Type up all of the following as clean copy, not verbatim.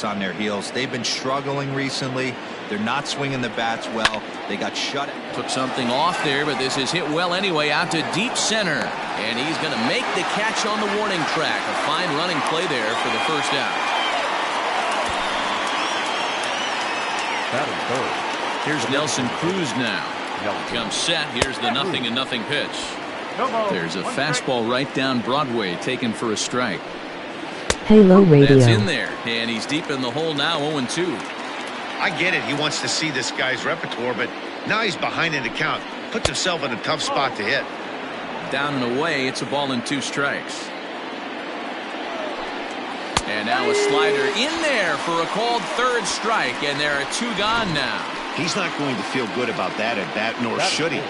Sox on their heels. They've been struggling recently. They're not swinging the bats well. They got shut. Took something off there, but this is hit well anyway out to deep center. And he's going to make the catch on the warning track. A fine running play there for the first out. Here's Nelson Cruz now. Comes set. Here's the 0-0 pitch. There's a fastball right down Broadway taken for a strike. Halo Radio. That's in there, and he's deep in the hole now, 0-2. I get it. He wants to see this guy's repertoire, but now he's behind in the count. Puts himself in a tough spot to hit. Down and away, it's a ball and 2 strikes. And now a slider in there for a called third strike, and there are 2 gone now. He's not going to feel good about that at bat, nor should he.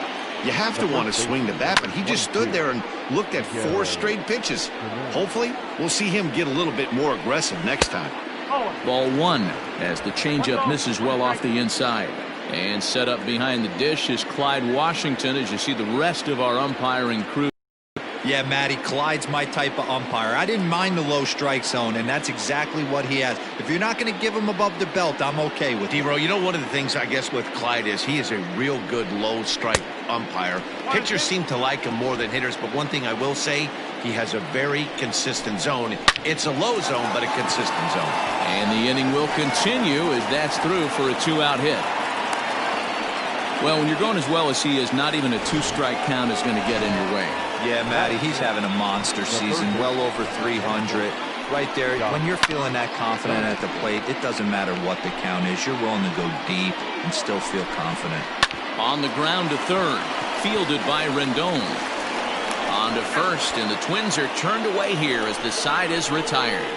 You have to want to swing the bat, but he just stood there and looked at 4 straight pitches. Hopefully, we'll see him get a little bit more aggressive next time. Ball 1 as the changeup misses well off the inside. And set up behind the dish is Clyde Washington as you see the rest of our umpiring crew. Yeah, Matty, Clyde's my type of umpire. I didn't mind the low strike zone, and that's exactly what he has. If you're not going to give him above the belt, I'm okay with it. D-Row, you know, one of the things I guess with Clyde is he is a real good low strike umpire. Pitchers seem to like him more than hitters, but one thing I will say, he has a very consistent zone. It's a low zone, but a consistent zone. And the inning will continue as that's through for a 2-out hit. Well, when you're going as well as he is, not even a 2-strike count is going to get in your way. Yeah, Matty, he's having a monster season, well over 300. Right there, when you're feeling that confident at the plate, it doesn't matter what the count is. You're willing to go deep and still feel confident. On the ground to third, fielded by Rendon. On to first, and the Twins are turned away here as the side is retired.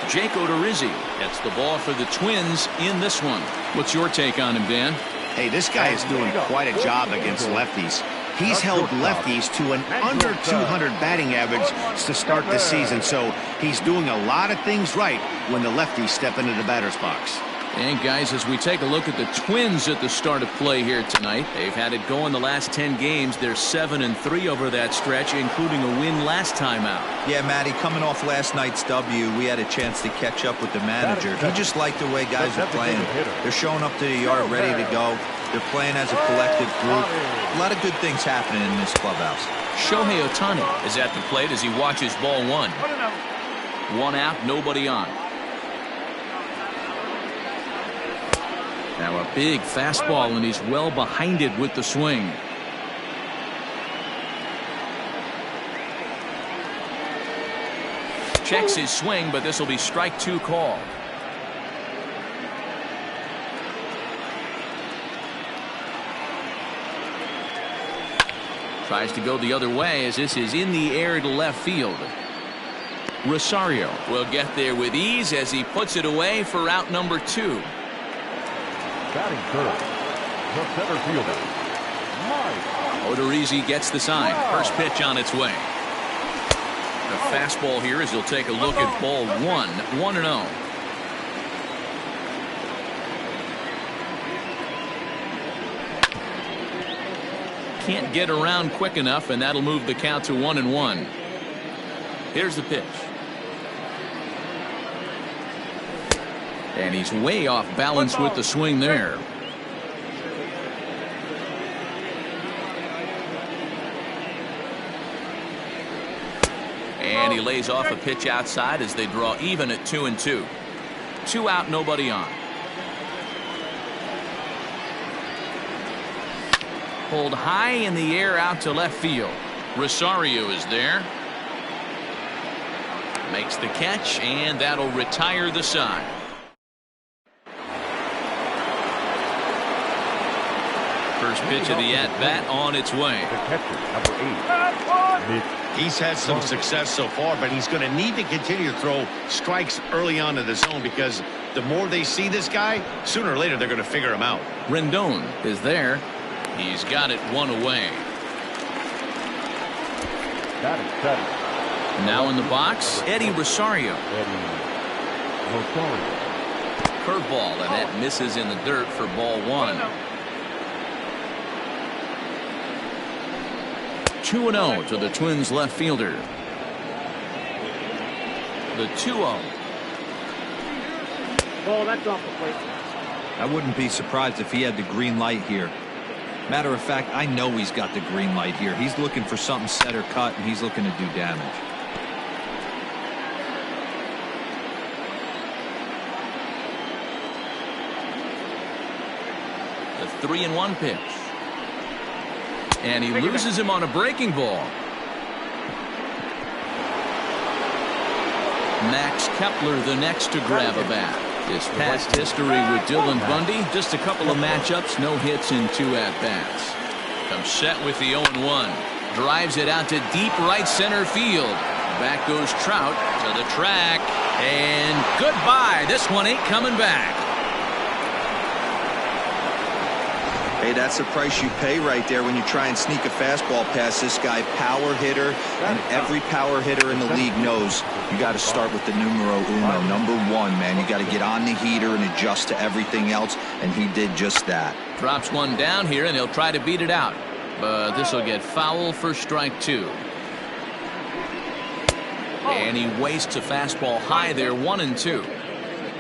Jake Odorizzi gets the ball for the Twins in this one. What's your take on him, Dan? Hey, this guy is doing quite a job against lefties. He's held lefties to an under 200 batting average to start the season, so he's doing a lot of things right when the lefties step into the batter's box. And guys, as we take a look at the Twins at the start of play here tonight, they've had it going the last 10 games. They're 7-3 over that stretch, including a win last time out. Yeah, Matty, coming off last night's W, we had a chance to catch up with the manager. He just liked the way guys are playing. They're showing up to the yard ready to go. They're playing as a collective group. A lot of good things happening in this clubhouse. Shohei Ohtani is at the plate as he watches ball 1. 1 out, nobody on. Now a big fastball, and he's well behind it with the swing. Checks his swing, but this will be strike 2 called. Tries to go the other way as this is in the air to left field. Rosario will get there with ease as he puts it away for out number 2. Batting third, the center fielder, Mike. Odorizzi gets the sign. First pitch on its way. The fastball here as he'll take a look at ball 1, 1-0. Can't get around quick enough, and that'll move the count to 1-1. Here's the pitch. And he's way off balance with the swing there. And he lays off a pitch outside as they draw even at 2-2. 2 out, nobody on. Pulled high in the air out to left field. Rosario is there. Makes the catch, and that'll retire the side. First pitch of the at-bat on its way. The catcher, number 8. He's had some success so far, but he's going to need to continue to throw strikes early on in the zone because the more they see this guy, sooner or later they're going to figure him out. Rendon is there. He's got it 1 away. Now in the box, Eddie Rosario. Curveball, and that misses in the dirt for ball 1. 2-0 to the Twins left fielder. The 2-0. Oh, that's off the plate. I wouldn't be surprised if he had the green light here. Matter of fact, I know he's got the green light here. He's looking for something set or cut, and he's looking to do damage. The 3-1 pitch. And he loses him on a breaking ball. Max Kepler the next to grab a bat. His past history with Dylan Bundy, just a couple of matchups, no hits in 2 at-bats. Comes set with the 0-1. Drives it out to deep right center field. Back goes Trout to the track. And goodbye. This one ain't coming back. Hey, that's the price you pay right there when you try and sneak a fastball past this guy. Power hitter, and every power hitter in the league knows you got to start with the numero uno, number 1, man. You got to get on the heater and adjust to everything else, and he did just that. Drops one down here, and he'll try to beat it out. But this will get foul for strike 2. And he wastes a fastball high there, 1-2.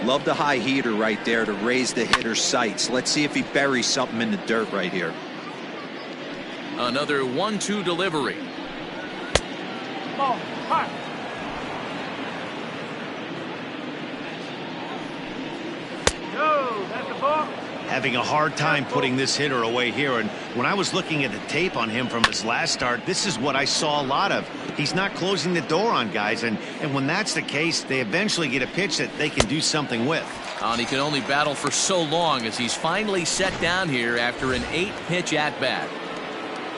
Love the high heater right there to raise the hitter's sights. Let's see if he buries something in the dirt right here. Another 1-2 delivery. Oh, hot. No, that's the ball. Having a hard time putting this hitter away here, and when I was looking at the tape on him from his last start, this is what I saw a lot of. He's not closing the door on guys, and when that's the case, they eventually get a pitch that they can do something with. And he can only battle for so long as he's finally set down here after an 8-pitch at-bat.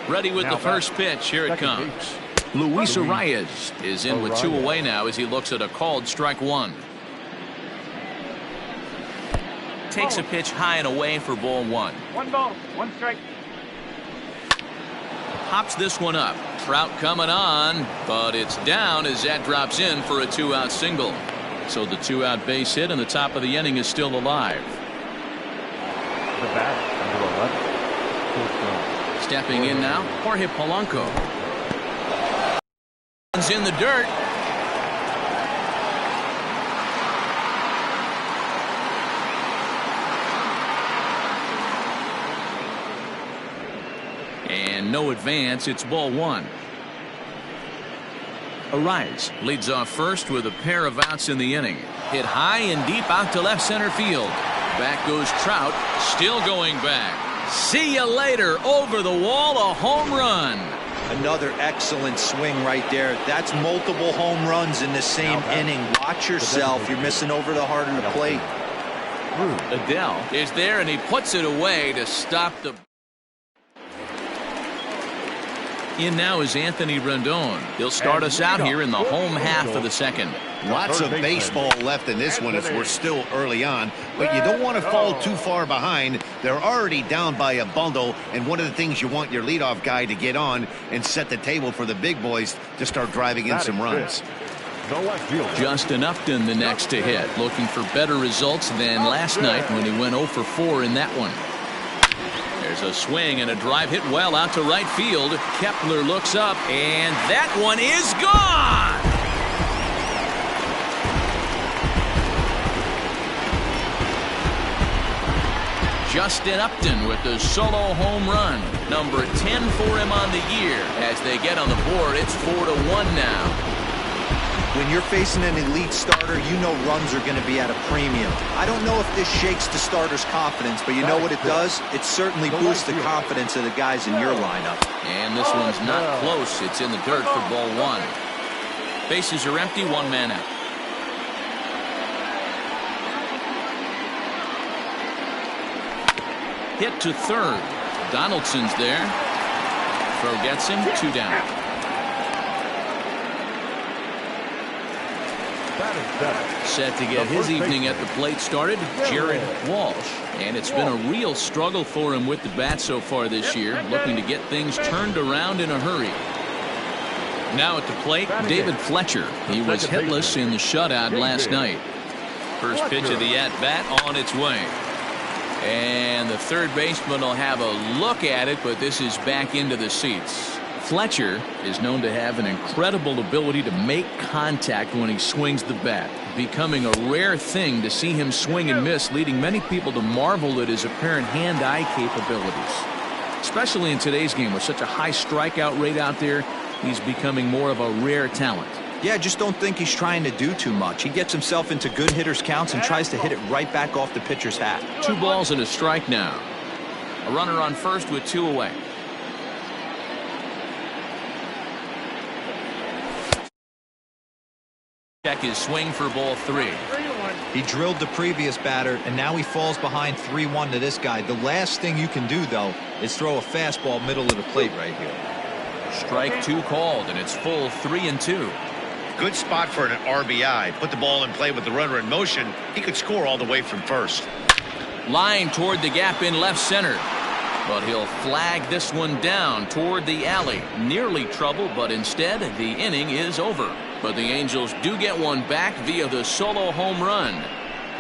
Ready with the first pitch. Here it comes. Luis Arias is in with 2 away now as he looks at a called strike 1. Takes a pitch high and away for ball 1. 1 ball, 1 strike. Hops this one up. Trout coming on, but it's down as that drops in for a 2-out single. So the 2-out base hit and the top of the inning is still alive. The bat, number 11. Stepping in now, Jorge Polanco. In the dirt. And no advance. It's ball 1. Arias leads off first with a pair of outs in the inning. Hit high and deep out to left center field. Back goes Trout, still going back. See you later. Over the wall, a home run. Another excellent swing right there. That's multiple home runs in the same inning. Watch yourself. You're missing over the heart of the plate. Adele is there, and he puts it away to stop the... In now is Anthony Rendon. He'll start us out here in the home half of the second. Lots of baseball left in this one as we're still early on, but you don't want to fall too far behind. They're already down by a bundle, and one of the things you want your leadoff guy to get on and set the table for the big boys to start driving in some runs. Justin Upton the next to hit, looking for better results than last night when he went 0 for 4 in that one. There's a swing and a drive hit well out to right field. Kepler looks up, and that one is gone. Justin Upton with the solo home run. Number 10 for him on the year. As they get on the board, it's 4-1 now. When you're facing an elite starter, you know runs are going to be at a premium. I don't know if this shakes the starter's confidence, but you know what it does? It certainly boosts the confidence of the guys in your lineup. And this one's not close. It's in the dirt for ball 1. Bases are empty, 1 man out. Hit to third. Donaldson's there. Throw gets him, 2 down. Set to get his evening at the plate started, Jared Walsh. And it's been a real struggle for him with the bat so far this year, looking to get things turned around in a hurry. Now at the plate, David Fletcher. He was hitless in the shutout last night. First pitch of the at-bat on its way. And the third baseman will have a look at it, but this is back into the seats. Fletcher is known to have an incredible ability to make contact when he swings the bat, becoming a rare thing to see him swing and miss, leading many people to marvel at his apparent hand-eye capabilities. Especially in today's game with such a high strikeout rate out there, he's becoming more of a rare talent. Yeah, I just don't think he's trying to do too much. He gets himself into good hitters' counts and tries to hit it right back off the pitcher's hat. 2 balls and a strike now. A runner on first with 2 away. Check his swing for ball 3. He drilled the previous batter, and now he falls behind 3-1 to this guy. The last thing you can do, though, is throw a fastball middle of the plate right here. Strike 2 called, and it's full 3-2. Good spot for an RBI. Put the ball in play with the runner in motion. He could score all the way from first. Line toward the gap in left center. But he'll flag this one down toward the alley. Nearly trouble, but instead the inning is over. But the Angels do get one back via the solo home run.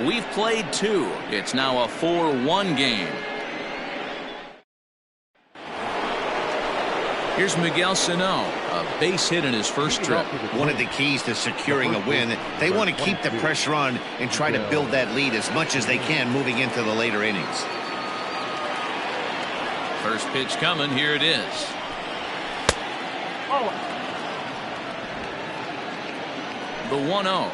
We've played 2. It's now a 4-1 game. Here's Miguel Sano, a base hit in his first trip. One of the keys to securing a win, they want to keep the pressure on and try to build that lead as much as they can moving into the later innings. First pitch coming. Here it is. The 1-0.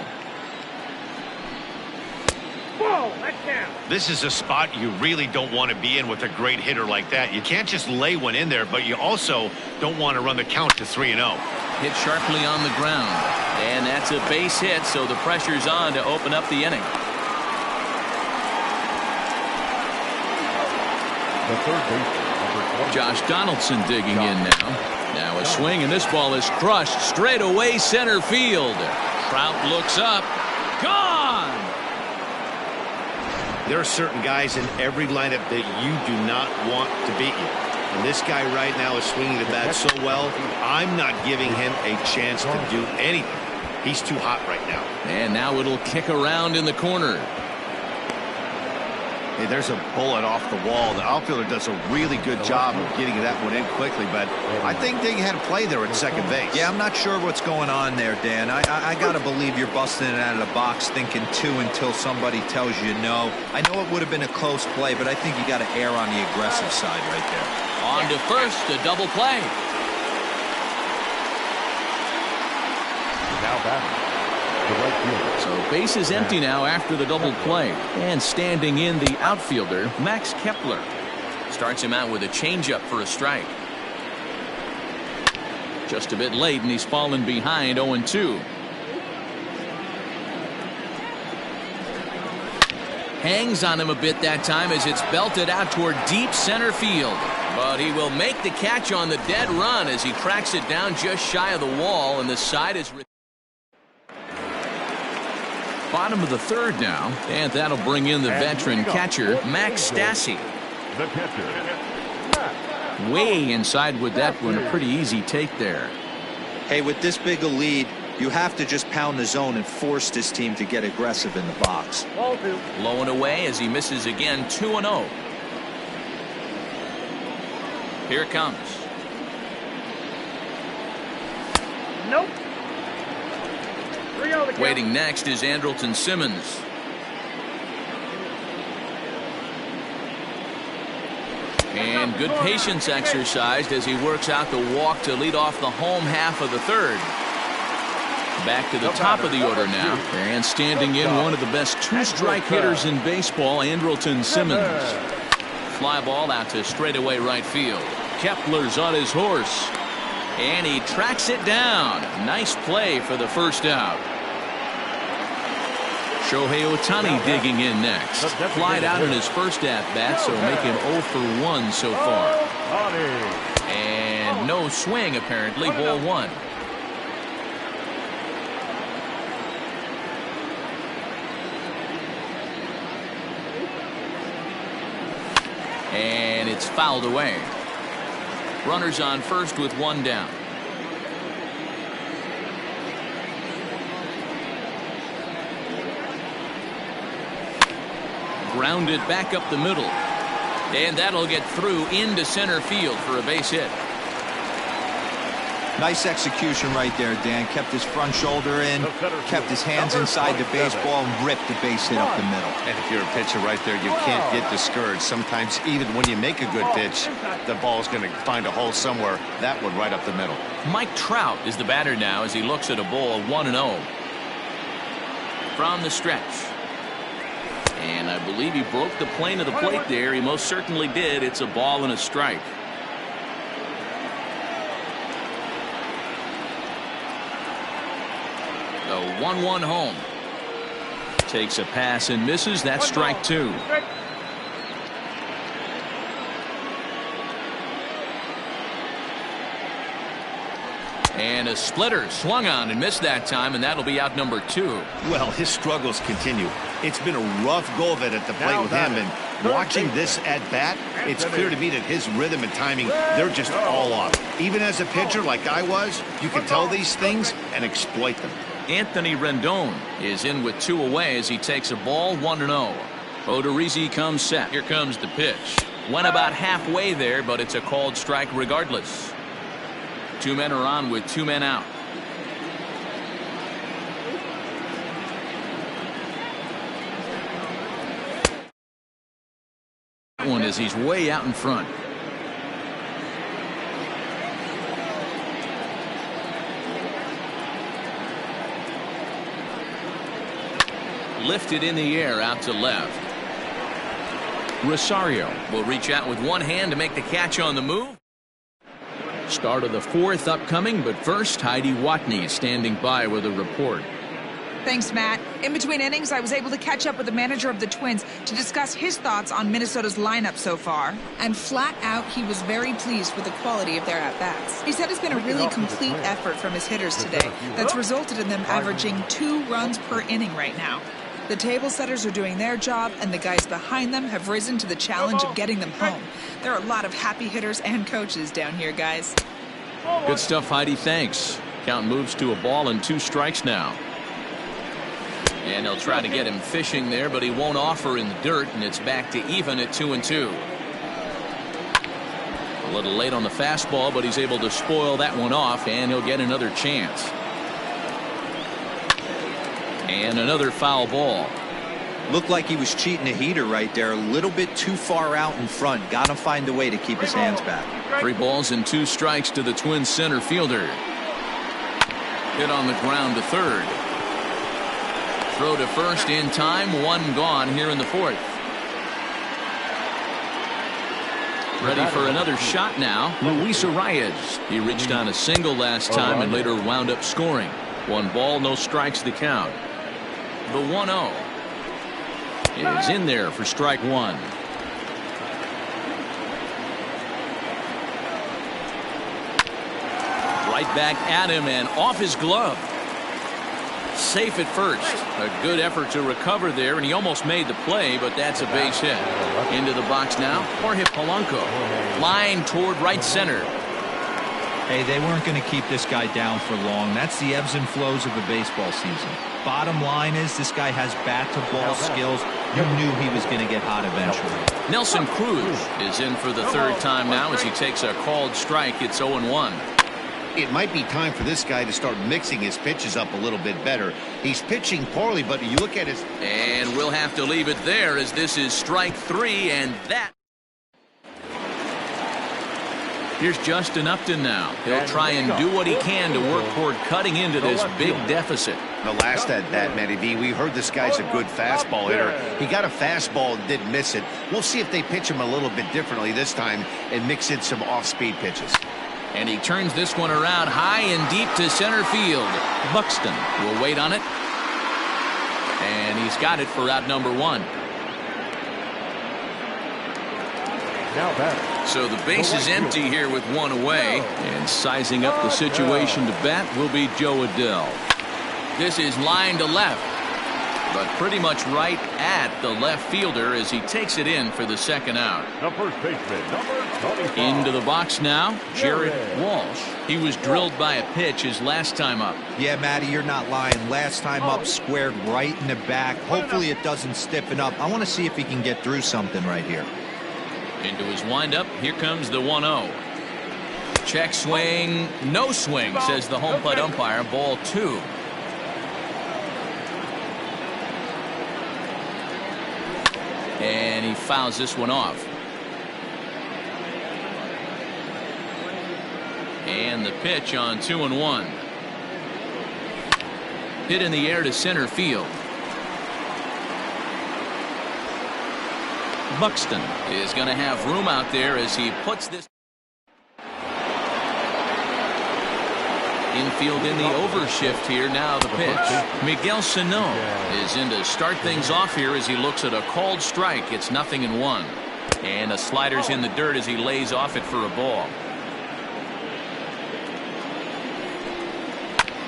Whoa, that's down. This is a spot you really don't want to be in with a great hitter like that. You can't just lay one in there, but you also don't want to run the count to 3-0. Hit sharply on the ground. And that's a base hit, so the pressure's on to open up the inning. The third baseman, number 20. Josh Donaldson digging in now. Now a swing, and this ball is crushed straight away center field. Trout looks up. Gone! There are certain guys in every lineup that you do not want to beat you. And this guy right now is swinging the bat so well, I'm not giving him a chance to do anything. He's too hot right now. And now it'll kick around in the corner. Hey, there's a bullet off the wall. The outfielder does a really good job of getting that one in quickly, but I think they had a play there at second base. Yeah, I'm not sure what's going on there, Dan. I got to believe you're busting it out of the box thinking 2 until somebody tells you no. I know it would have been a close play, but I think you got to err on the aggressive side right there. On to first, a double play. Now batting. The right fielder. So base is empty now after the double play. And standing in the outfielder, Max Kepler. Starts him out with a changeup for a strike. Just a bit late, and he's fallen behind 0-2. Hangs on him a bit that time as it's belted out toward deep center field. But he will make the catch on the dead run as he cracks it down just shy of the wall, and the side is bottom of the third now, and that'll bring in the veteran catcher, Max Stassi. The catcher. Way inside with that one, a pretty easy take there. Hey, with this big a lead, you have to just pound the zone and force this team to get aggressive in the box. Ball 2. Low and away as he misses again, 2-0. Here it comes. Nope. 3-0 the count. Waiting next is Andrelton Simmons. And good patience exercised as he works out the walk to lead off the home half of the third. Back to the top of the order now. And standing in, one of the best two-strike hitters in baseball, Andrelton Simmons. Fly ball out to straightaway right field. Kepler's on his horse. And he tracks it down. Nice play for the first out. Shohei Ohtani digging in next. Flied out in his first at-bat, so make him 0 for 1 so far. And no swing, apparently, ball 1. And it's fouled away. Runners on first with 1 down. Grounded back up the middle. And that'll get through into center field for a base hit. Nice execution right there, Dan. Kept his front shoulder in, kept his hands inside the baseball, and ripped the base hit up the middle. And if you're a pitcher right there, you can't get discouraged. Sometimes even when you make a good pitch, the ball's going to find a hole somewhere. That one right up the middle. Mike Trout is the batter now as he looks at a ball 1-0 from the stretch. And I believe he broke the plane of the plate there. He most certainly did. It's a ball and a strike. The 1-1 home. Takes a pass and misses. That's strike two. And a splitter swung on and missed that time, and that'll be out number 2. Well, his struggles continue. It's been a rough go of it at the plate with him, and watching this at bat, it's clear to me that his rhythm and timing, they're just all off. Even as a pitcher like I was, you can tell these things and exploit them. Anthony Rendon is in with 2 away as he takes a ball 1-0. Odorizzi comes set. Here comes the pitch. Went about halfway there, but it's a called strike regardless. 2 men are on with 2 men out. One as he's way out in front. Lifted in the air out to left. Rosario will reach out with one hand to make the catch on the move. Start of the 4th upcoming, but first Heidi Watney is standing by with a report. Thanks, Matt. In between innings, I was able to catch up with the manager of the Twins to discuss his thoughts on Minnesota's lineup so far. And flat out, he was very pleased with the quality of their at-bats. He said it's been a really complete effort from his hitters today that's resulted in them averaging 2 runs per inning right now. The table setters are doing their job, and the guys behind them have risen to the challenge of getting them home. There are a lot of happy hitters and coaches down here, guys. Good stuff, Heidi. Thanks. Count moves to a ball and 2 strikes now. And they'll try to get him fishing there, but he won't offer in the dirt, and it's back to even at 2-2. A little late on the fastball, but he's able to spoil that one off, and he'll get another chance. And another foul ball. Looked like he was cheating a heater right there. A little bit too far out in front. Got to find a way to keep his hands back. 3 balls and 2 strikes to the Twins center fielder. Hit on the ground to third. Throw to first in time. 1 gone here in the 4th. Ready for another shot now. Luis Arias. He reached on a single last time and later wound up scoring. 1 ball, no strikes the count. The 1-0 is in there for strike 1. Right back at him and off his glove. Safe at first. A good effort to recover there, and he almost made the play, but that's a base hit. Into the box now, Jorge Polanco. Line toward right center. Hey, they weren't going to keep this guy down for long. That's the ebbs and flows of a baseball season. Bottom line is this guy has bat-to-ball skills. You knew he was going to get hot eventually. Nelson Cruz is in for the 3rd time now as he takes a called strike. It's 0-1. It might be time for this guy to start mixing his pitches up a little bit better. He's pitching poorly, but you look at his... And we'll have to leave it there as this is strike 3, and that... Here's Justin Upton now. He'll try and do what he can to work toward cutting into this big deficit. The last at bat, Matty B, we heard this guy's a good fastball hitter. He got a fastball and didn't miss it. We'll see if they pitch him a little bit differently this time and mix in some off-speed pitches. And he turns this one around high and deep to center field. Buxton will wait on it. And he's got it for out number 1. Now batter. So the base is empty here with 1 away. And sizing up the situation to bat will be Joe Adell. This is line to left, but pretty much right at the left fielder as he takes it in for the 2nd out. The first baseman, number 25. Into the box now, Jared Walsh. He was drilled by a pitch his last time up. Yeah, Matty, you're not lying. Last time up, squared right in the back. Hopefully it doesn't stiffen up. I want to see if he can get through something right here. Into his windup, here comes the 1-0. Check swing, no swing, says the home plate umpire. Ball 2. And he fouls this one off. And the pitch on 2-1. Hit in the air to center field. Buxton is going to have room out there as he puts this. Infield in the overshift here. Now the pitch. Miguel Sano is in to start things off here as he looks at a called strike. It's 0-1. And a slider's in the dirt as he lays off it for a ball.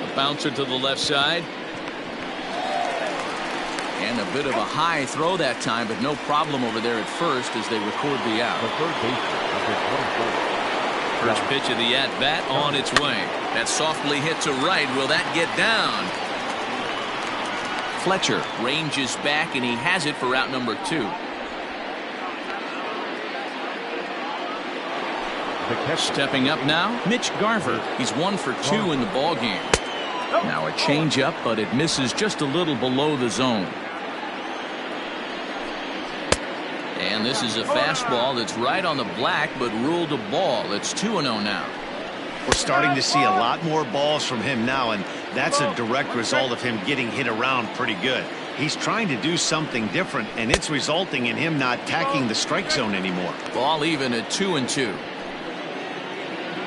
A bouncer to the left side. And a bit of a high throw that time, but no problem over there at first as they record the out. First pitch of the at-bat on its way. That softly hit to right. Will that get down? Fletcher ranges back, and he has it for out number 2. Stepping up now, Mitch Garver. He's 1 for 2 in the ball game. Now a changeup, but it misses just a little below the zone. And this is a fastball that's right on the black, but ruled a ball. It's 2-0 now. We're starting to see a lot more balls from him now, and that's a direct result of him getting hit around pretty good. He's trying to do something different, and it's resulting in him not attacking the strike zone anymore. Ball even at 2-2.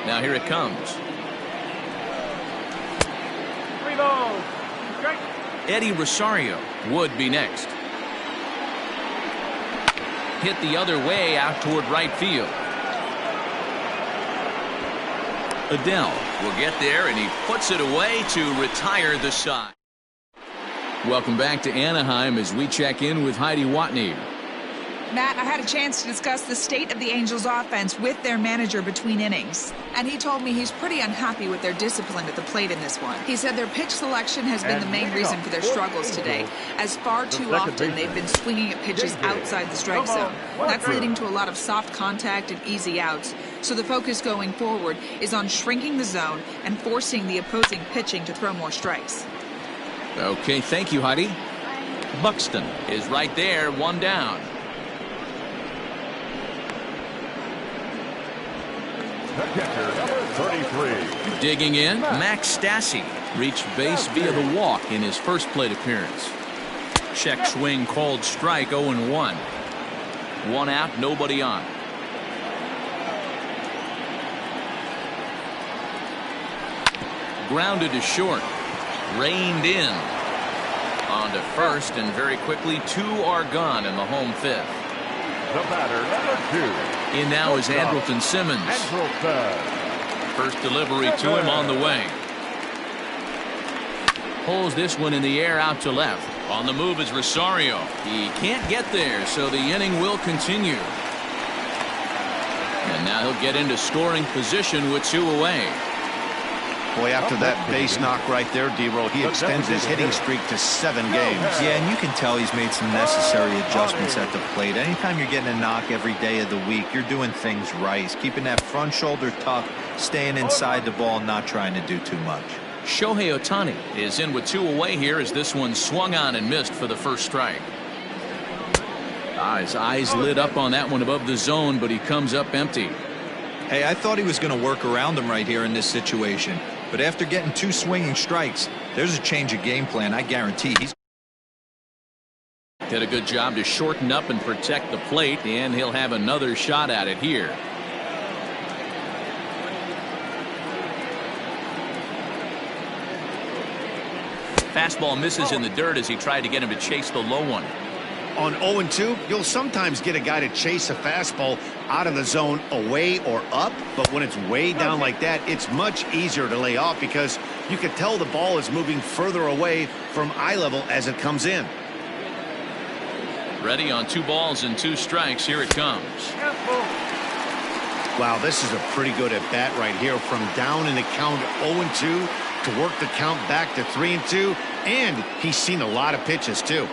Now here it comes. 3 balls. Strike. Eddie Rosario would be next. Hit the other way out toward right field. Adele will get there, and he puts it away to retire the side. Welcome back to Anaheim as we check in with Heidi Watney. Matt, I had a chance to discuss the state of the Angels offense with their manager between innings, and he told me he's pretty unhappy with their discipline at the plate in this one. He said their pitch selection has been the main reason for their struggles today, as far too often they've been swinging at pitches outside the strike zone. That's leading to a lot of soft contact and easy outs, so the focus going forward is on shrinking the zone and forcing the opposing pitching to throw more strikes. Okay, thank you, Heidi. Buxton is right there, 1 down. Number 33. Digging in, Max Stassi reached base via the walk in his first plate appearance. Check swing called strike, 0-1. 1 out, nobody on. Grounded to short. Reined in. On to first, and very quickly 2 are gone in the home 5th. The batter, number 2. In now is Andrelton Simmons. First delivery to him on the way. Pulls this one in the air out to left. On the move is Rosario. He can't get there, so the inning will continue. And now he'll get into scoring position with 2 away. Boy, after that base knock right there, D-Roll, he extends his hitting streak to 7 games. Yeah, and you can tell he's made some necessary adjustments at the plate. Anytime you're getting a knock every day of the week, you're doing things right. He's keeping that front shoulder tucked, staying inside the ball, not trying to do too much. Shohei Ohtani is in with 2 away here as this one swung on and missed for the first strike. His eyes lit up on that one above the zone, but he comes up empty. Hey, I thought he was going to work around him right here in this situation. But after getting 2 swinging strikes, there's a change of game plan. I guarantee he's did a good job to shorten up and protect the plate, and he'll have another shot at it here. Fastball misses in the dirt as he tried to get him to chase the low one. On 0-2, you'll sometimes get a guy to chase a fastball out of the zone away or up, but when it's way down like that, it's much easier to lay off because you can tell the ball is moving further away from eye level as it comes in. Ready on 2 balls and 2 strikes. Here it comes. Wow, this is a pretty good at bat right here, from down in the count 0-2 to work the count back to 3-2, and he's seen a lot of pitches too.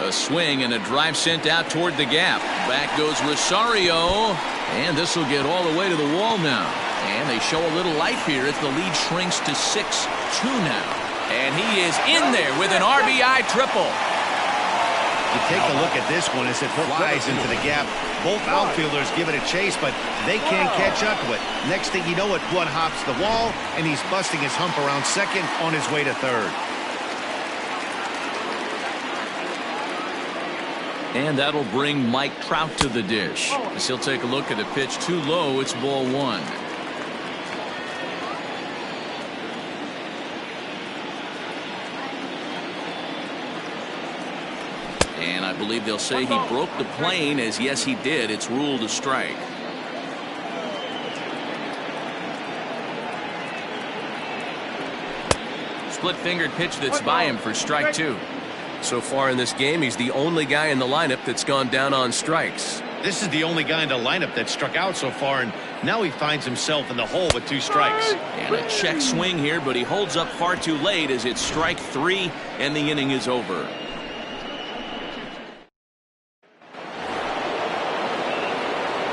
A swing and a drive sent out toward the gap. Back goes Rosario. And this will get all the way to the wall now. And they show a little life here as the lead shrinks to 6-2 now. And he is in there with an RBI triple. You take a look at this one as it flies into the gap. Both outfielders give it a chase, but they can't catch up to it. Next thing you know it, one hops the wall, and he's busting his hump around second on his way to third. And that'll bring Mike Trout to the dish. As he'll take a look at a pitch too low. It's ball one. And I believe they'll say he broke the plane, as yes he did. It's ruled a strike. Split-fingered pitch that's by him for strike two. So far in this game, he's the only guy in the lineup that's gone down on strikes. This is the only guy in the lineup that struck out so far, and now he finds himself in the hole with 2 strikes. And a check swing here, but he holds up far too late as it's strike 3 and the inning is over.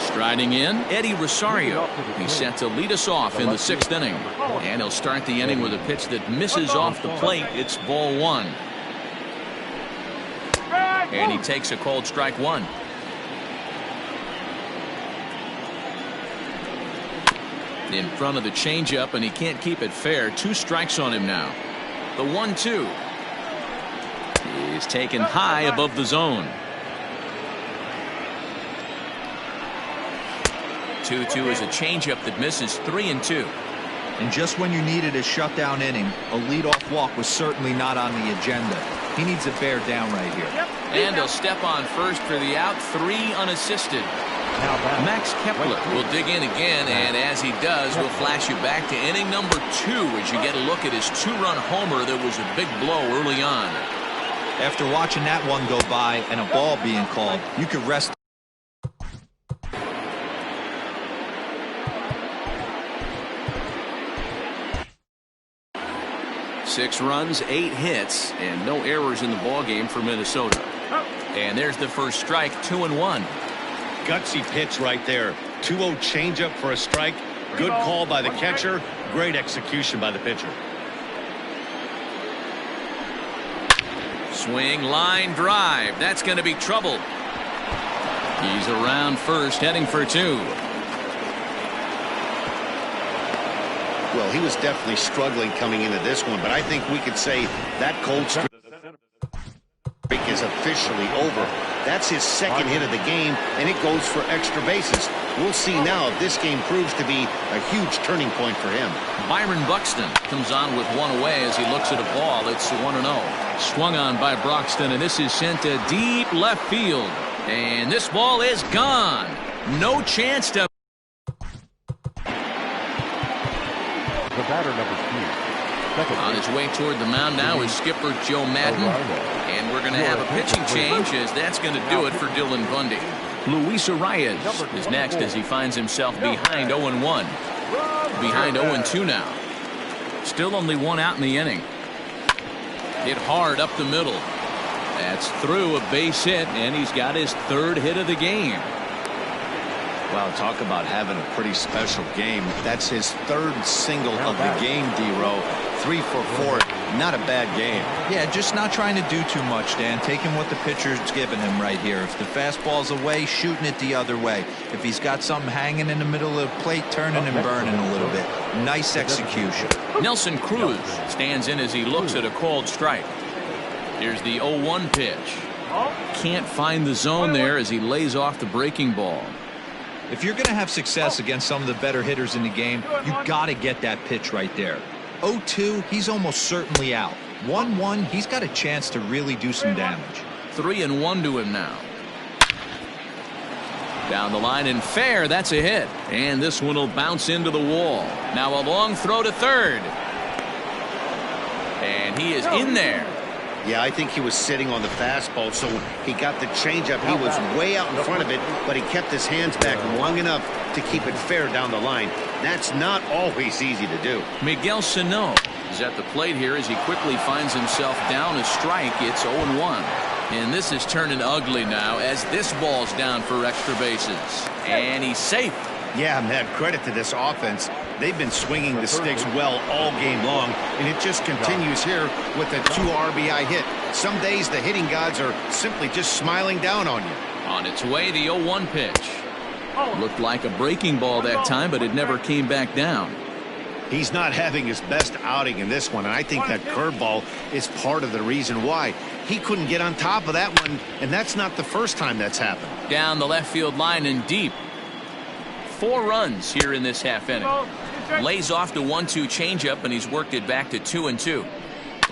Striding in, Eddie Rosario. He's set to lead us off in the 6th inning. And he'll start the inning with a pitch that misses off the plate. It's ball one. And he takes a called strike one. In front of the changeup, and he can't keep it fair. 2 strikes on him now. The 1-2 is taken high above the zone. 2-2 is a changeup that misses. 3-2. And just when you needed a shutdown inning, a leadoff walk was certainly not on the agenda. He needs to bear down right here. And he'll step on first for the out. 3 unassisted. Max Kepler will dig in again, and as he does, we'll flash you back to inning number 2 as you get a look at his 2-run homer that was a big blow early on. After watching that one go by and a ball being called, you could rest. 6 runs, 8 hits, and no errors in the ballgame for Minnesota. And there's the first strike, 2-1. Gutsy pitch right there. 2-0 changeup for a strike. Good call by the catcher. Great execution by the pitcher. Swing, line, drive. That's going to be trouble. He's around first, heading for 2. Well, he was definitely struggling coming into this one, but I think we could say that cold streak is officially over. That's his 2nd hit of the game, and it goes for extra bases. We'll see now if this game proves to be a huge turning point for him. Byron Buxton comes on with 1 away as he looks at a ball. It's 1-0. Swung on by Broxton, and this is sent to deep left field. And this ball is gone. No chance to. The batter, number 2. On his way toward the mound now is skipper Joe Madden. And we're going to have a pitching change, as that's going to do it for Dylan Bundy. Luis Arias is next as he finds himself behind 0-1. Behind 0-2 now. Still only 1 out in the inning. Hit hard up the middle. That's through, a base hit, and he's got his 3rd hit of the game. Wow, talk about having a pretty special game. That's his 3rd single of the game, D-Row. 3 for 4. Not a bad game. Yeah, just not trying to do too much, Dan. Taking what the pitcher's giving him right here. If the fastball's away, shooting it the other way. If he's got something hanging in the middle of the plate, turning and burning a little bit. Nice execution. Nelson Cruz stands in as he looks at a called strike. Here's the 0-1 pitch. Can't find the zone there as he lays off the breaking ball. If you're going to have success against some of the better hitters in the game, you got to get that pitch right there. 0-2, he's almost certainly out. 1-1, he's got a chance to really do some damage. 3-1 to him now. Down the line and fair, that's a hit. And this one will bounce into the wall. Now a long throw to third. And he is in there. Yeah, I think he was sitting on the fastball, so he got the changeup. He was way out in front of it, but he kept his hands back long enough to keep it fair down the line. That's not always easy to do. Miguel Sano He's at the plate here as he quickly finds himself down a strike. It's 0-1. And this is turning ugly now as this ball's down for extra bases. And he's safe. Yeah, man, credit to this offense. They've been swinging the sticks well all game long, and it just continues here with a 2 RBI hit. Some days the hitting gods are simply just smiling down on you. On its way, the 0-1 pitch. Looked like a breaking ball that time, but it never came back down. He's not having his best outing in this one, and I think that curveball is part of the reason why. He couldn't get on top of that one, and that's not the first time that's happened. Down the left field line and deep. 4 runs here in this half inning. Lays off the 1-2 changeup, and he's worked it back to 2-2.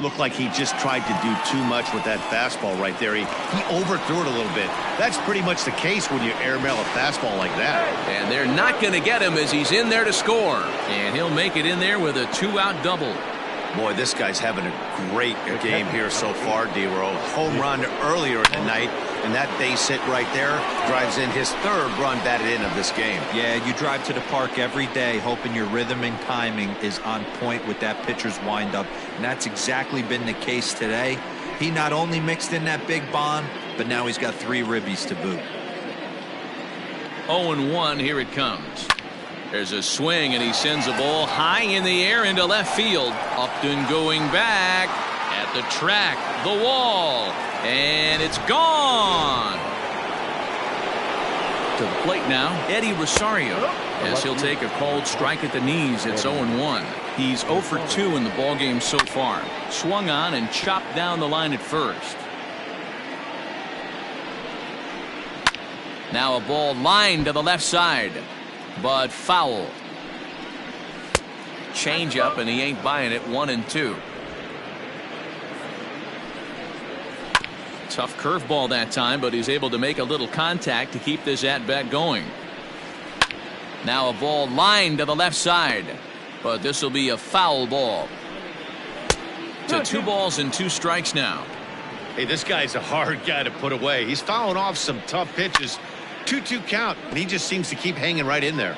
Looked like he just tried to do too much with that fastball right there. He overthrew it a little bit. That's pretty much the case when you airmail a fastball like that. And they're not going to get him as he's in there to score. And he'll make it in there with a 2-out double. Boy, this guy's having a great game here so far, D-Row. Home run earlier in the night, and that base hit right there drives in his 3rd run batted in of this game. Yeah, you drive to the park every day hoping your rhythm and timing is on point with that pitcher's windup, and that's exactly been the case today. He not only mixed in that big bomb, but now he's got 3 ribbies to boot. 0-1, here it comes. There's a swing, and he sends a ball high in the air into left field. Upton going back at the track, the wall, and it's gone. To the plate now, Eddie Rosario, as he'll take a called strike at the knees. It's 0-1. He's 0 for 2 in the ballgame so far. Swung on and chopped down the line at first. Now a ball lined to the left side, but foul. Change up, and he ain't buying it. 1-2. Tough curveball that time, but he's able to make a little contact to keep this at bat going. Now a ball lined to the left side, but this will be a foul ball. To 2 balls and 2 strikes now. Hey, this guy's a hard guy to put away. He's fouling off some tough pitches. 2-2 count, and he just seems to keep hanging right in there.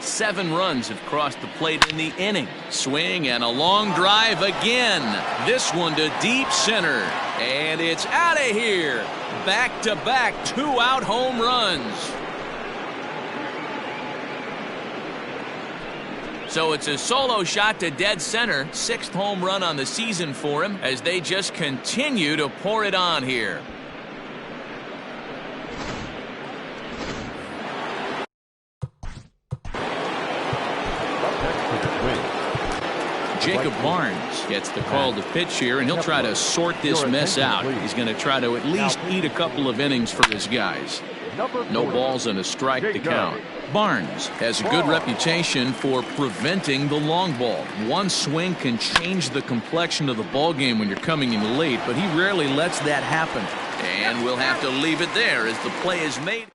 7 runs have crossed the plate in the inning. Swing and a long drive again. This one to deep center, and it's out of here. Back-to-back 2-out home runs. So it's a solo shot to dead center. 6th home run on the season for him as they just continue to pour it on here. Jacob Barnes gets the call to pitch here, and he'll try to sort this mess out. He's going to try to at least eat a couple of innings for his guys. No balls and a strike to count. Barnes has a good reputation for preventing the long ball. One swing can change the complexion of the ball game when you're coming in late, but he rarely lets that happen. And we'll have to leave it there as the play is made.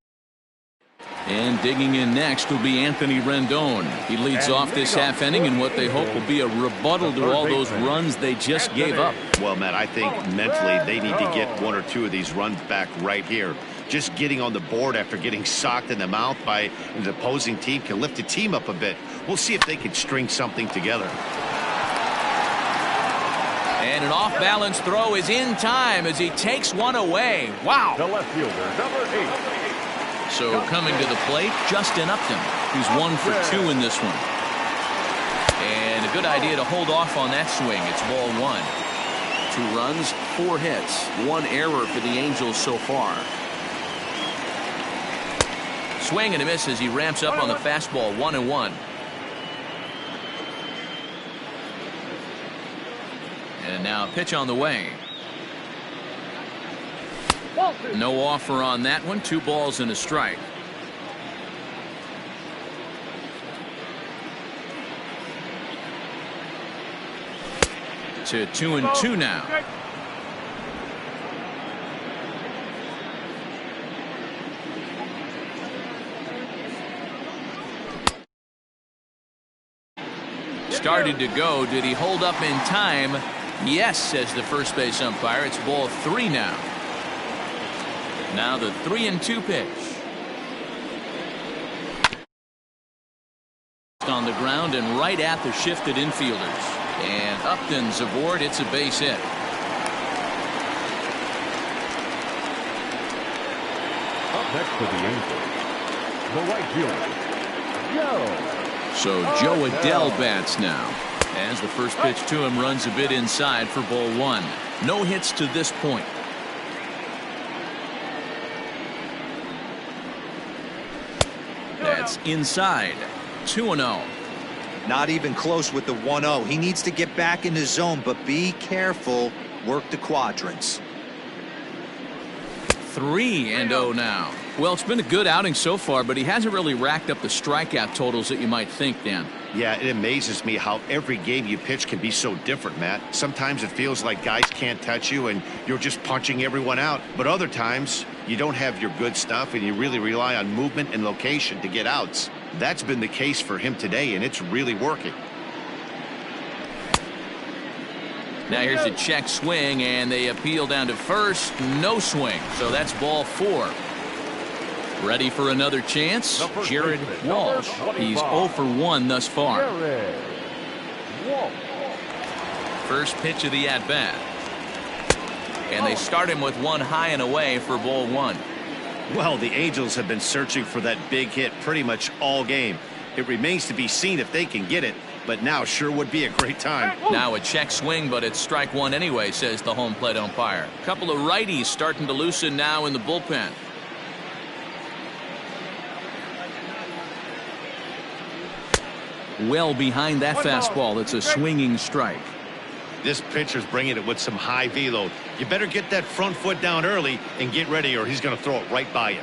And digging in next will be Anthony Rendon. He leads off this half inning in what they hope will be a rebuttal to all those runs they just gave up. Well, Matt, I think mentally they need to get 1 or 2 of these runs back right here. Just getting on the board after getting socked in the mouth by the opposing team can lift the team up a bit. We'll see if they can string something together. And an off-balance throw is in time as he takes one away. Wow. The left fielder, number 8. So coming to the plate, Justin Upton, who's 1 for 2 in this one. And a good idea to hold off on that swing. It's ball 1. 2 runs, 4 hits, 1 error for the Angels so far. Swing and a miss as he ramps up on the fastball. 1-1. And now a pitch on the way. No offer on that one. 2 balls and a strike. To 2-2 now. Started to go. Did he hold up in time? Yes, says the first base umpire. It's ball 3 now. Now the 3-2 pitch. On the ground and right at the shifted infielders. And Upton's aboard. It's a base hit. Up next for the Angels, the right fielder, Joe. So Joe Adele bats now. As the first pitch to him runs a bit inside for ball one. No hits to this point. That's inside. 2-0. Not even close with the 1-0. He needs to get back in the zone, but be careful. Work the quadrants. 3-0 now. Well, it's been a good outing so far, but he hasn't really racked up the strikeout totals that you might think, Dan. Yeah, it amazes me how every game you pitch can be so different, Matt. Sometimes it feels like guys can't touch you and you're just punching everyone out. But other times, you don't have your good stuff and you really rely on movement and location to get outs. That's been the case for him today, and it's really working. Now here's a check swing, and they appeal down to first. No swing, so that's ball four. Ready for another chance? Jared Walsh. He's 0 for 1 thus far. First pitch of the at-bat. And they start him with one high and away for ball one. Well, the Angels have been searching for that big hit pretty much all game. It remains to be seen if they can get it, but now sure would be a great time. Now a check swing, but it's strike one anyway, says the home plate umpire. A couple of righties starting to loosen now in the bullpen. Well behind that fastball. It's a swinging strike. This pitcher's bringing it with some high velo. You better get that front foot down early and get ready, or he's going to throw it right by you.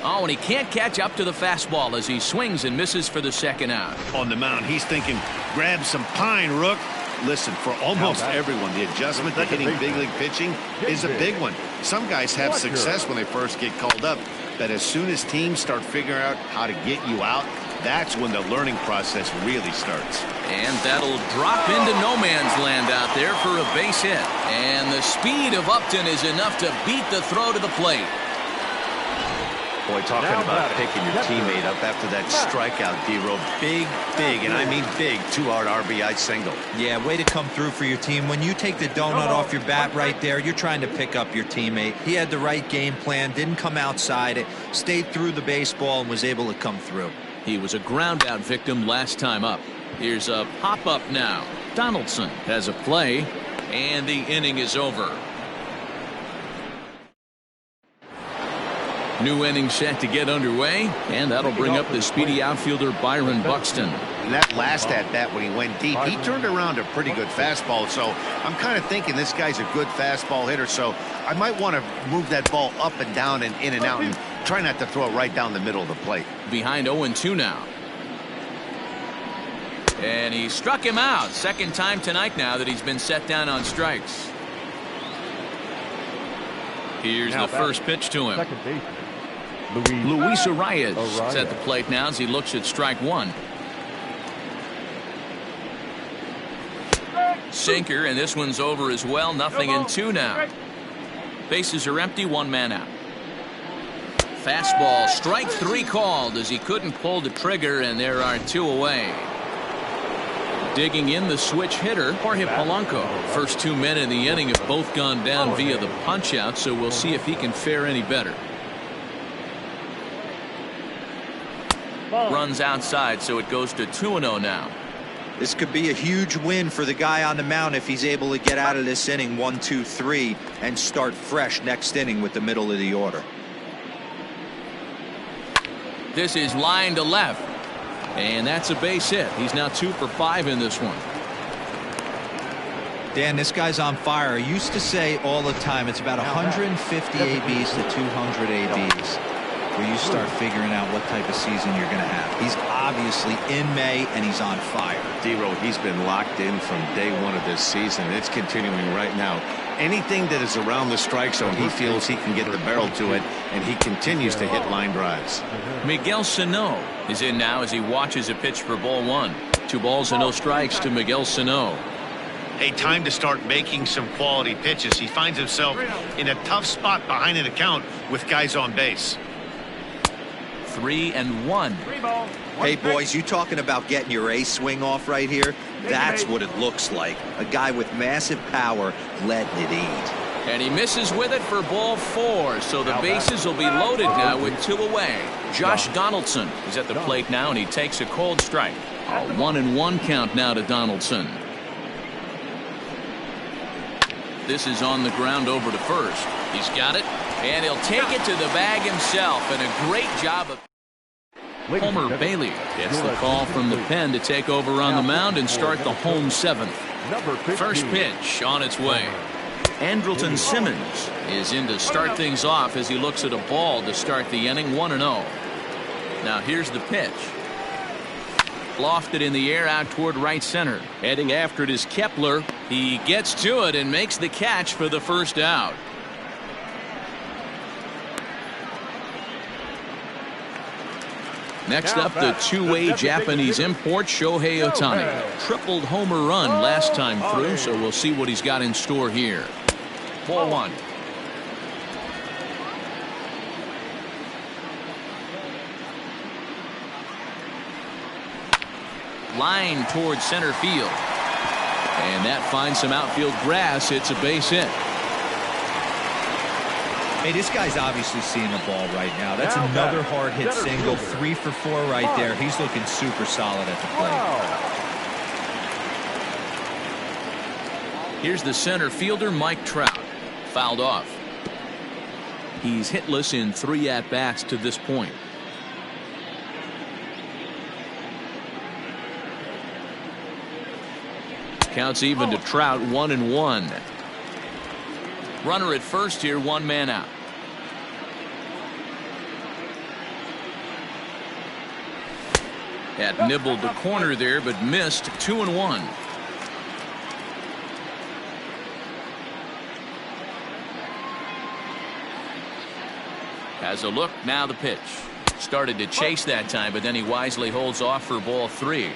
Oh, and he can't catch up to the fastball as he swings and misses for the second out. On the mound, he's thinking, grab some pine, Rook. Listen, for almost everyone, the adjustment to hitting big league pitching is a big one. Some guys have success when they first get called up, but as soon as teams start figuring out how to get you out, that's when the learning process really starts. And that'll drop into no man's land out there for a base hit. And the speed of Upton is enough to beat the throw to the plate. Boy, talking about picking your teammate up after that strikeout, D-Row. Big, and I mean big, two-hard RBI single. Yeah, way to come through for your team. When you take the donut off your bat right there, you're trying to pick up your teammate. He had the right game plan, didn't come outside it, stayed through the baseball, and was able to come through. He was a ground-out victim last time up. Here's a pop-up now. Donaldson has a play, and the inning is over. New inning set to get underway, and that'll bring up the speedy outfielder Byron Buxton. And that last at-bat when he went deep, he turned around a pretty good fastball, so I'm kind of thinking this guy's a good fastball hitter, so I might want to move that ball up and down and in and out and try not to throw it right down the middle of the plate. Behind 0-2 now. And he struck him out. Second time tonight now that he's been set down on strikes. Here's the first pitch to him. Luis Arias is at the plate now as he looks at strike one. Sinker, and this one's over as well. 0-2 now. Bases are empty, one man out. Fastball, strike three called as he couldn't pull the trigger, and there are two away. Digging in the switch hitter, Jorge Polanco. First two men in the inning have both gone down via the punch-out, so we'll see if he can fare any better. Runs outside, so it goes to 2-0 now. This could be a huge win for the guy on the mound if he's able to get out of this inning 1-2-3 and start fresh next inning with the middle of the order. This is line to left, and that's a base hit. He's now 2 for 5 in this one. Dan, this guy's on fire. I used to say all the time it's about 150 ABs to 200 ABs where you start figuring out what type of season you're going to have. He's obviously in May, and he's on fire. D-Row, he's been locked in from day one of this season. It's continuing right now. Anything that is around the strike zone, he feels he can get the barrel to it, and he continues to hit line drives. Miguel Sano is in now as he watches a pitch for ball one. 2 balls and no strikes to Miguel Sano. Hey, time to start making some quality pitches. He finds himself in a tough spot behind an account with guys on base. 3-1. Hey, boys, you talking about getting your ace swing off right here? That's what it looks like. A guy with massive power letting it eat. And he misses with it for ball 4, so the bases will be loaded now with 2 away. Josh Donaldson is at the plate now, and he takes a cold strike. A 1-1 count now to Donaldson. This is on the ground over to first. He's got it, and he'll take it to the bag himself, and a great job of... Homer Bailey gets the call from the pen to take over on the mound and start the home 7th. First pitch on its way. Andrelton Simmons is in to start things off as he looks at a ball to start the inning. 1-0. Now here's the pitch. Lofted in the air out toward right center. Heading after it is Kepler. He gets to it and makes the catch for the first out. Next up, the two-way Japanese import Shohei Ohtani. Tripled homer run last time through, so we'll see what he's got in store here. Ball 1. Line towards center field. And that finds some outfield grass. It's a base hit. Hey, this guy's obviously seeing the ball right now. That's another hard hit single. 3 for 4 right there. He's looking super solid at the plate. Here's the center fielder, Mike Trout. Fouled off. He's hitless in 3 at-bats to this point. Counts even to Trout. 1-1. Runner at first here, 1 man out. Had nibbled the corner there, but missed. 2-1. Has a look, now the pitch. Started to chase that time, but then he wisely holds off for ball 3.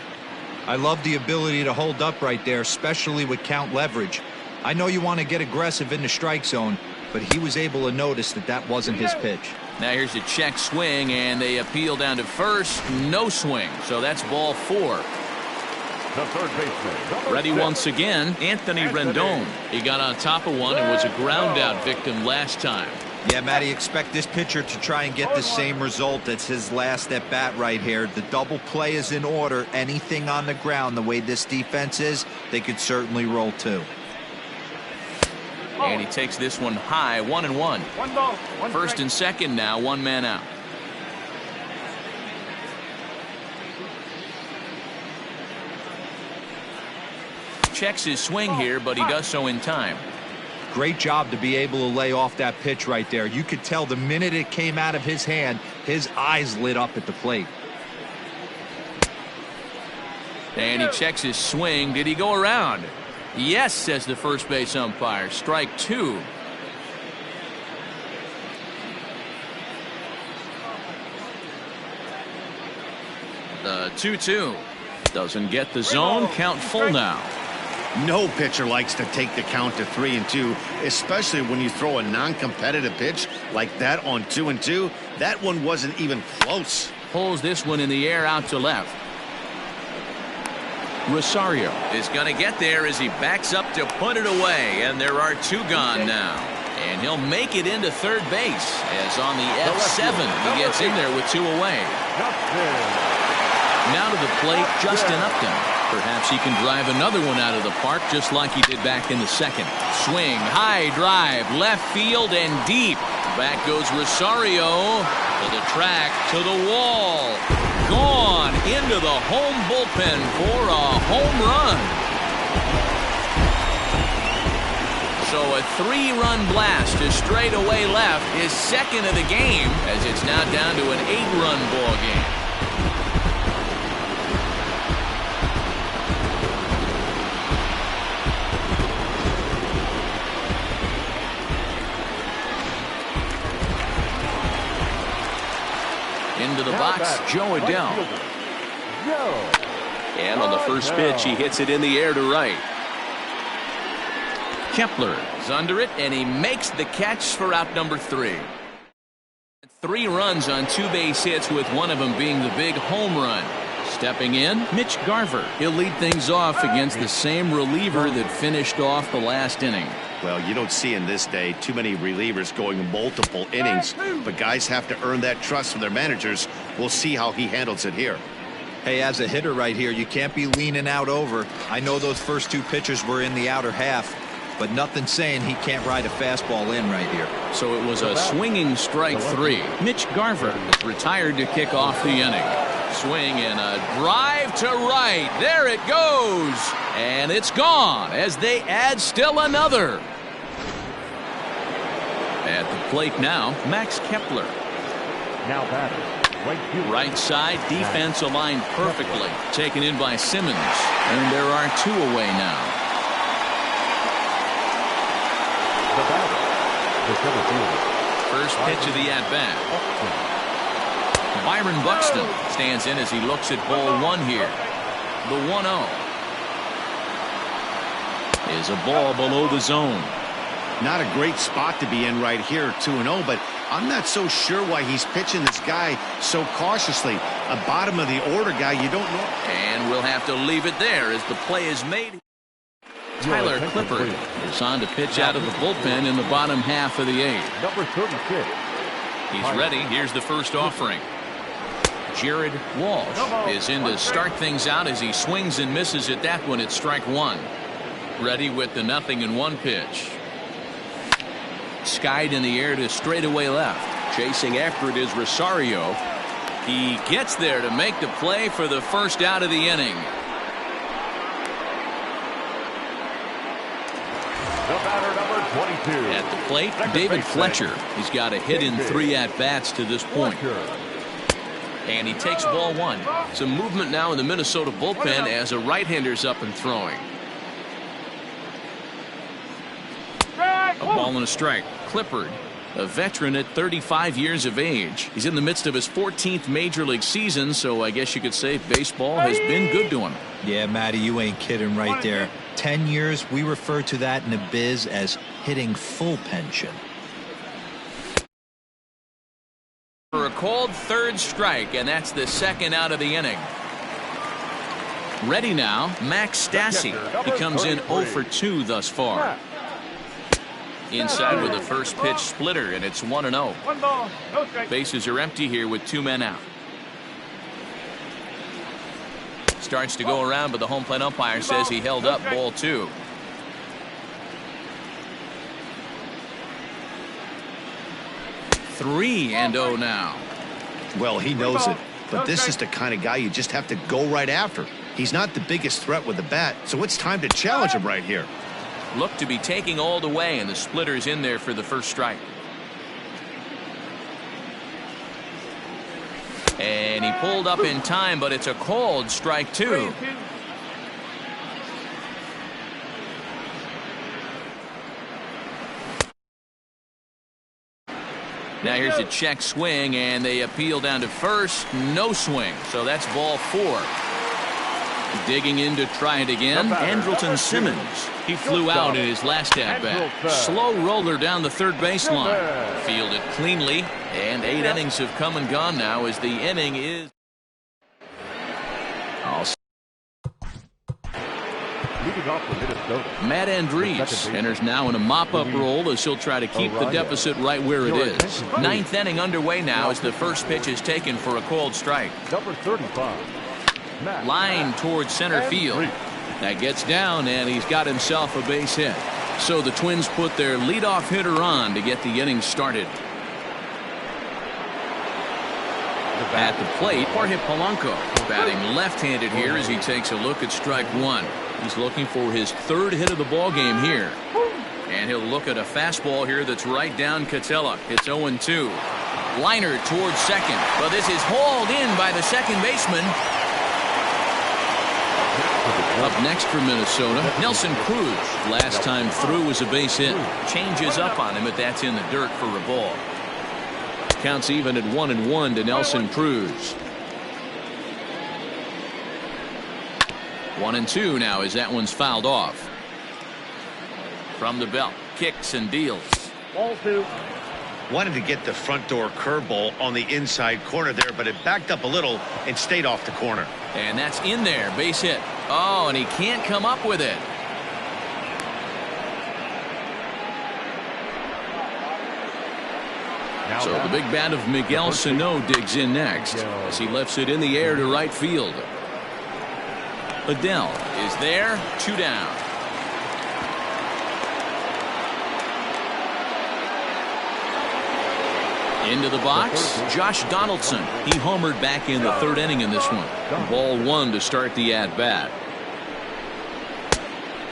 I love the ability to hold up right there, especially with count leverage. I know you want to get aggressive in the strike zone, but he was able to notice that that wasn't his pitch. Now here's a check swing, and they appeal down to first. No swing, so that's ball 4. The third baseman. Ready once again, Anthony Rendon. He got on top of one and was a ground out victim last time. Yeah, Matty, expect this pitcher to try and get the same result as his last at bat right here. The double play is in order. Anything on the ground, the way this defense is, they could certainly roll 2. And he takes this one high. 1-1. First and second now, 1 man out. Checks his swing here, but he does so in time. Great job to be able to lay off that pitch right there. You could tell the minute it came out of his hand, his eyes lit up at the plate. And he checks his swing. Did he go around? Yes, says the first base umpire. Strike 2. The 2-2. Doesn't get the zone. Count full now. No pitcher likes to take the count to 3-2, especially when you throw a non-competitive pitch like that on 2-2. That one wasn't even close. Pulls this one in the air out to left. Rosario is going to get there as he backs up to put it away, and there are 2 gone now. And he'll make it into third base as on the F7 he gets in there with 2 away. Now to the plate, Justin Upton. Perhaps he can drive another one out of the park just like he did back in the second. Swing, high drive, left field and deep. Back goes Rosario to the track, to the wall. Gone into the home bullpen for a home run. So a 3-run blast to straightaway left is second of the game as it's now down to an 8-run ball game. Into the box, Joe Adell. And on the first pitch, he hits it in the air to right. Kepler is under it, and he makes the catch for out number 3. 3 runs on 2 base hits, with one of them being the big home run. Stepping in, Mitch Garver. He'll lead things off against the same reliever that finished off the last inning. Well, you don't see in this day too many relievers going multiple innings, but guys have to earn that trust from their managers. We'll see how he handles it here. Hey, as a hitter right here, you can't be leaning out over. I know those first 2 pitches were in the outer half, but nothing saying he can't ride a fastball in right here. So it was a swinging strike 3. Mitch Garver retired to kick off the inning. Swing and a drive to right. There it goes. And it's gone as they add still another. At the plate now, Max Kepler. Now batter. Right side defense aligned perfectly. Taken in by Simmons. And there are 2 away now. The batter, the center fielder. First pitch of the at-bat. Byron Buxton stands in as he looks at ball 1 here. The 1-0 is a ball below the zone. Not a great spot to be in right here, 2-0, but I'm not so sure why he's pitching this guy so cautiously. A bottom of the order guy, you don't know. And we'll have to leave it there as the play is made. Tyler Clippard is on to pitch out of the bullpen in the bottom half of the 8th. Number 36. He's ready. Here's the first offering. Jared Walsh is in to start things out as he swings and misses at that one. It's strike 1. Ready with the 0-1 pitch. Skied in the air to straightaway left. Chasing after it is Rosario. He gets there to make the play for the first out of the inning. The batter, number 22. At the plate, David Fletcher. He's got a hit in 3 at-bats to this point. And he takes ball 1. Some movement now in the Minnesota bullpen as a right-hander's up and throwing. A ball and a strike. Clippard, a veteran at 35 years of age. He's in the midst of his 14th major league season, so I guess you could say baseball has been good to him. Yeah, Matty, you ain't kidding right there. 10 years, we refer to that in the biz as hitting full pension. For a called 3rd strike, and that's the 2nd out of the inning. Ready now, Max Stassi. He comes in 0 for 2 thus far. Inside with a first pitch splitter, and it's 1-0. 1 ball, no strike. Bases are empty here with 2 men out. Starts to go around, but the home plate umpire says he held up ball 2. Three and 0 now. Well, he knows it, but this is the kind of guy you just have to go right after. He's not the biggest threat with the bat, so it's time to challenge him right here. Look to be taking all the way, and the splitter's in there for the first strike. And he pulled up in time, but it's a called strike 2. Now here's a check swing, and they appeal down to first. No swing, so that's ball 4. Digging in to try it again, Andrelton Simmons. He flew out in his last at-bat. Slow roller down the 3rd baseline. Fielded cleanly, and 8 innings have come and gone now as the inning is. Matt Andrees enters now in a mop-up role as he'll try to keep the deficit right where it is. 9th inning underway now as the first pitch is taken for a called strike. Number 35. Line towards center field. That gets down, and he's got himself a base hit. So the Twins put their leadoff hitter on to get the inning started. At the plate, Jorge Polanco batting left-handed here as he takes a look at strike 1. He's looking for his 3rd hit of the ball game here. And he'll look at a fastball here that's right down Catella. It's 0-2. Liner towards second, but this is hauled in by the second baseman. Up next for Minnesota, Nelson Cruz. Last time through was a base hit. Changes up on him, but that's in the dirt for a ball. Counts even at 1-1 to Nelson Cruz. 1-2 now as that one's fouled off. From the belt, kicks and deals. Ball 2. Wanted to get the front door curveball on the inside corner there, but it backed up a little and stayed off the corner. And that's in there, base hit. Oh, and he can't come up with it. So the big bat of Miguel Sano digs in next as he lifts it in the air to right field. Adele is there, 2 down. Into the box, Josh Donaldson. He homered back in the 3rd inning in this one. Ball 1 to start the at-bat.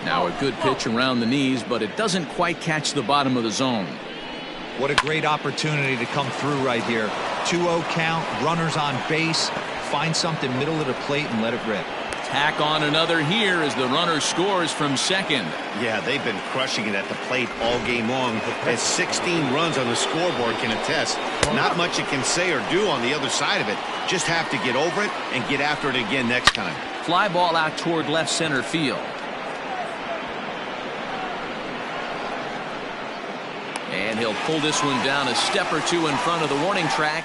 Now a good pitch around the knees, but it doesn't quite catch the bottom of the zone. What a great opportunity to come through right here. 2-0 count, runners on base. Find something middle of the plate and let it rip. Tack on another here as the runner scores from second. Yeah, they've been crushing it at the plate all game long, as 16 runs on the scoreboard can attest. Not much you can say or do on the other side of it. Just have to get over it and get after it again next time. Fly ball out toward left center field. And he'll pull this one down a step or 2 in front of the warning track.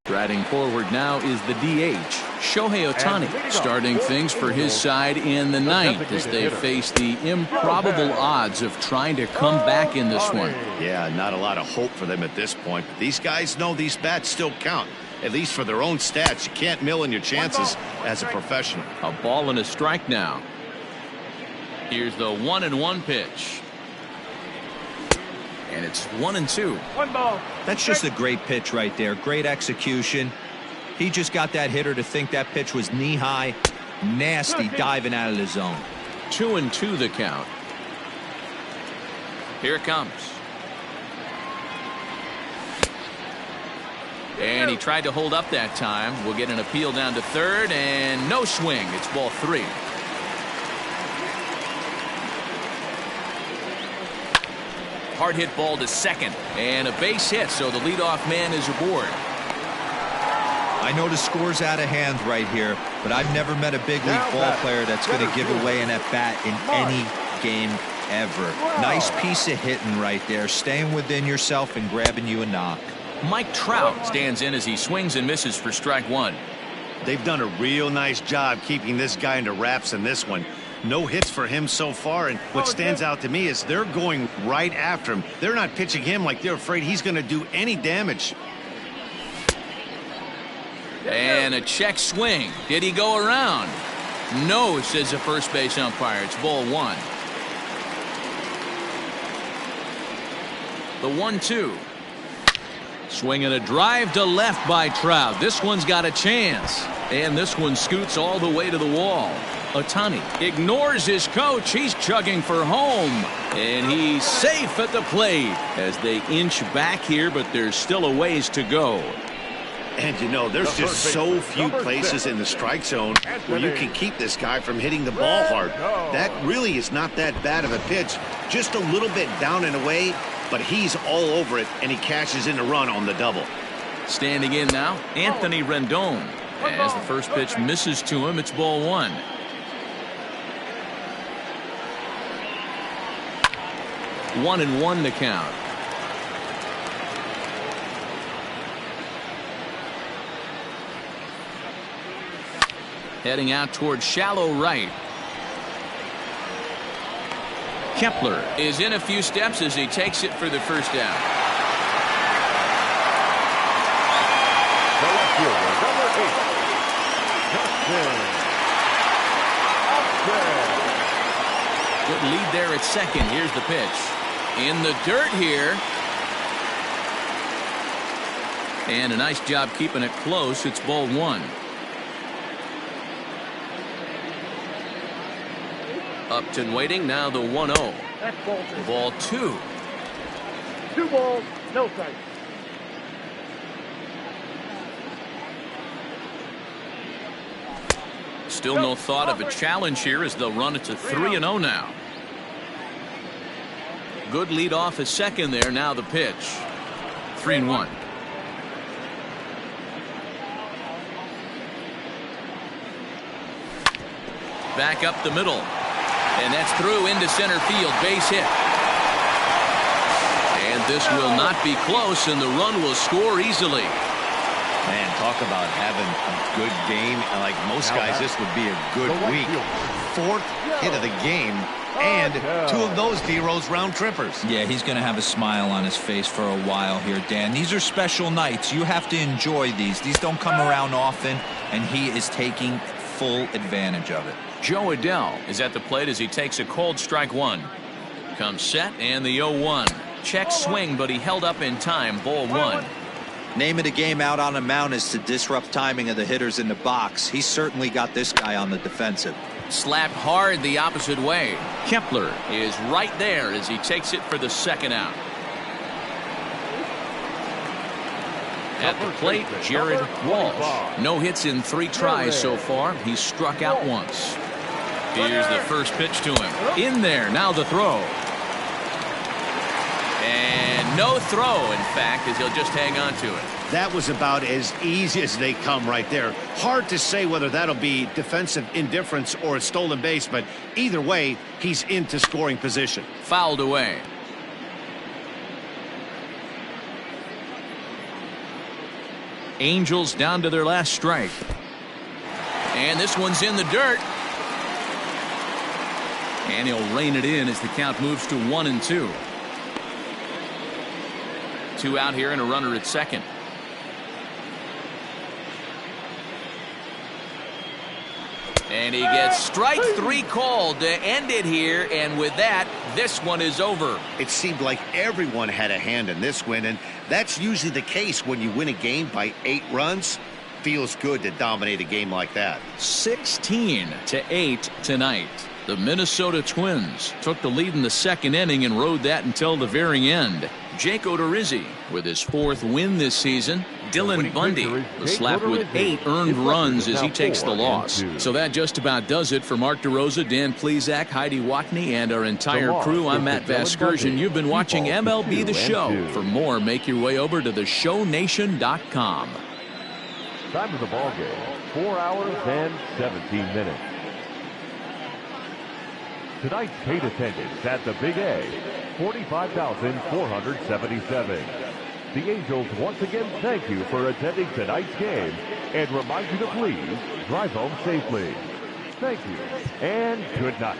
Striding forward now is the DH, Shohei Ohtani, starting things for his side in the 9th as they face the improbable odds of trying to come back in this one. Yeah, not a lot of hope for them at this point. But these guys know these bats still count, at least for their own stats. You can't mill in your chances as a professional. A ball and a strike now. Here's the 1-1 pitch. And it's 1-2. 1 ball. That's just a great pitch right there. Great execution. He just got that hitter to think that pitch was knee high. Nasty diving out of the zone. 2-2 the count. Here it comes. And he tried to hold up that time. We'll get an appeal down to 3rd and no swing. It's ball 3. Hard hit ball to second and a base hit, so the leadoff man is aboard. I know the score's out of hand right here, but I've never met a big league ball player that's going to give away an at-bat in any game ever. Nice piece of hitting right there, staying within yourself and grabbing you a knock. Mike Trout stands in as he swings and misses for strike 1. They've done a real nice job keeping this guy into wraps in this one. No hits for him so far, and what stands out to me is they're going right after him. They're not pitching him like they're afraid he's going to do any damage. And a check swing. Did he go around? No, says the first base umpire. It's ball 1. The 1-2. Swing and a drive to left by Trout. This one's got a chance. And this one scoots all the way to the wall. Ohtani ignores his coach. He's chugging for home. And he's safe at the plate as they inch back here, but there's still a ways to go. And you know, there's just so few places in the strike zone where you can keep this guy from hitting the ball hard. That really is not that bad of a pitch. Just a little bit down and away, but he's all over it, and he cashes in a run on the double. Standing in now, Anthony Rendon. As the first pitch misses to him, it's ball 1. One and 1 to count. Heading out towards shallow right. Kepler is in a few steps as he takes it for the first down. The left fielder, number 8. Good lead there at second. Here's the pitch. In the dirt here. And a nice job keeping it close. It's ball 1. Upton waiting. Now the 1-0. That's Ball 2. 2 balls, no strikes. Still no thought of a challenge here as they'll run it to 3-0 now. Good lead off at second there. Now the pitch. 3-1. Back up the middle. And that's through into center field. Base hit. And this will not be close, and the run will score easily. Man, talk about having a good game. Like most guys, this would be a good week. 4th hit of the game, and 2 of those D-Rose round trippers. Yeah, he's going to have a smile on his face for a while here, Dan. These are special nights. You have to enjoy these. These don't come around often, and he is taking full advantage of it. Joe Adell is at the plate as he takes a cold strike 1. Comes set, and the 0-1. Check swing, but he held up in time. Ball 1. Name of the game out on the mound is to disrupt timing of the hitters in the box. He certainly got this guy on the defensive. Slapped hard the opposite way. Kepler is right there as he takes it for the 2nd out. At the plate, Jared Walsh. No hits in 3 tries so far. He's struck out once. Here's the first pitch to him. In there, now the throw. And no throw, in fact, as he'll just hang on to it. That was about as easy as they come right there. Hard to say whether that'll be defensive indifference or a stolen base, but either way, he's into scoring position. Fouled away. Angels down to their last strike. And this one's in the dirt. And he'll rein it in as the count moves to 1-2. 2 out here and a runner at second. And he gets strike 3 called to end it here, and with that, this one is over. It seemed like everyone had a hand in this win, and that's usually the case when you win a game by 8 runs. Feels good to dominate a game like that. 16-8 tonight. The Minnesota Twins took the lead in the 2nd inning and rode that until the very end. Jake Odorizzi with his 4th win this season. Dylan Bundy was slapped with 8 earned runs as he takes the loss. So that just about does it for Mark DeRosa, Dan Plesac, Heidi Watney, and our entire crew. I'm Matt Vasgersian. You've been watching MLB The Show. For more, make your way over to theshownation.com. Time of the ball game, 4 hours and 17 minutes. Tonight's paid attendance at the Big A, 45,477. The Angels once again thank you for attending tonight's game and remind you to please drive home safely. Thank you and good night.